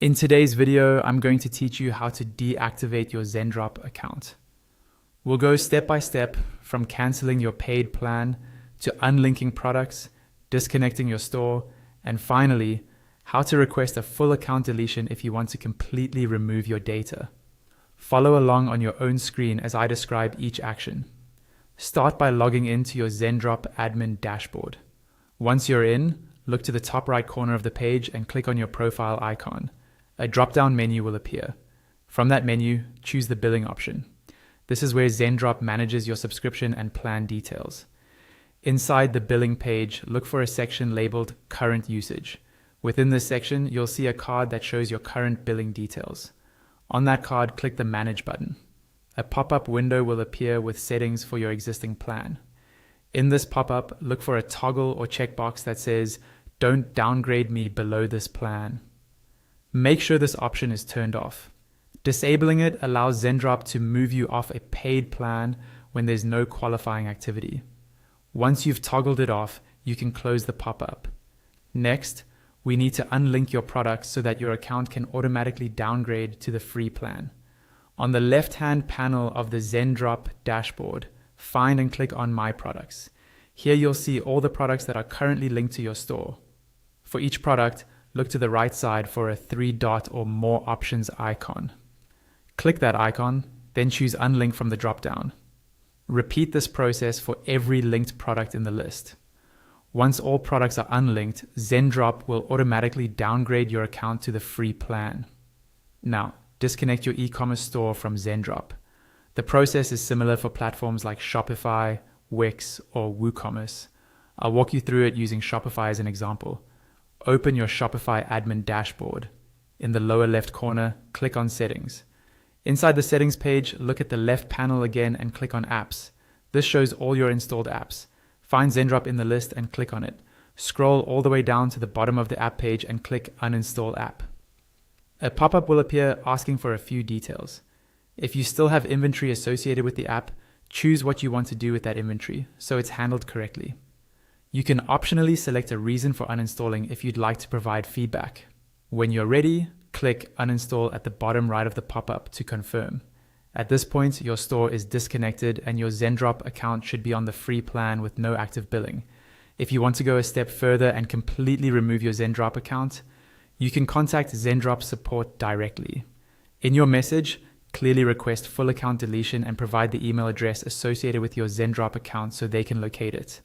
In today's video, I'm going to teach you how to deactivate your Zendrop account. We'll go step by step from canceling your paid plan to unlinking products, disconnecting your store, and finally, how to request a full account deletion if you want to completely remove your data. Follow along on your own screen as I describe each action. Start by logging into your Zendrop admin dashboard. Once you're in, look to the top right corner of the page and click on your profile icon. A drop-down menu will appear. From that menu, choose the billing option. This is where Zendrop manages your subscription and plan details. Inside the billing page, look for a section labeled Current Usage. Within this section, you'll see a card that shows your current billing details. On that card, click the Manage button. A pop-up window will appear with settings for your existing plan. In this pop-up, look for a toggle or checkbox that says, "Don't downgrade me below this plan." Make sure this option is turned off. Disabling it allows Zendrop to move you off a paid plan when there's no qualifying activity. Once you've toggled it off, you can close the pop-up. Next, we need to unlink your products so that your account can automatically downgrade to the free plan. On the left-hand panel of the Zendrop dashboard, find and click on My Products. Here you'll see all the products that are currently linked to your store. For each product, look to the right side for a 3-dot or More Options icon. Click that icon, then choose Unlink from the drop-down. Repeat this process for every linked product in the list. Once all products are unlinked, Zendrop will automatically downgrade your account to the free plan. Now, disconnect your e-commerce store from Zendrop. The process is similar for platforms like Shopify, Wix, or WooCommerce. I'll walk you through it using Shopify as an example. Open your Shopify admin dashboard. In the lower left corner, click on Settings. Inside the Settings page, look at the left panel again and click on Apps. This shows all your installed apps. Find Zendrop in the list and click on it. Scroll all the way down to the bottom of the app page and click Uninstall App. A pop-up will appear asking for a few details. If you still have inventory associated with the app, choose what you want to do with that inventory so it's handled correctly. You can optionally select a reason for uninstalling if you'd like to provide feedback. When you're ready, click Uninstall at the bottom right of the pop-up to confirm. At this point, your store is disconnected and your Zendrop account should be on the free plan with no active billing. If you want to go a step further and completely remove your Zendrop account, you can contact Zendrop support directly. In your message, clearly request full account deletion and provide the email address associated with your Zendrop account so they can locate it.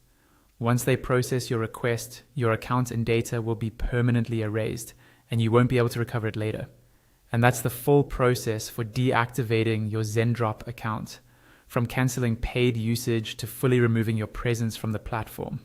Once they process your request, your account and data will be permanently erased, and you won't be able to recover it later. And that's the full process for deactivating your Zendrop account, from canceling paid usage to fully removing your presence from the platform.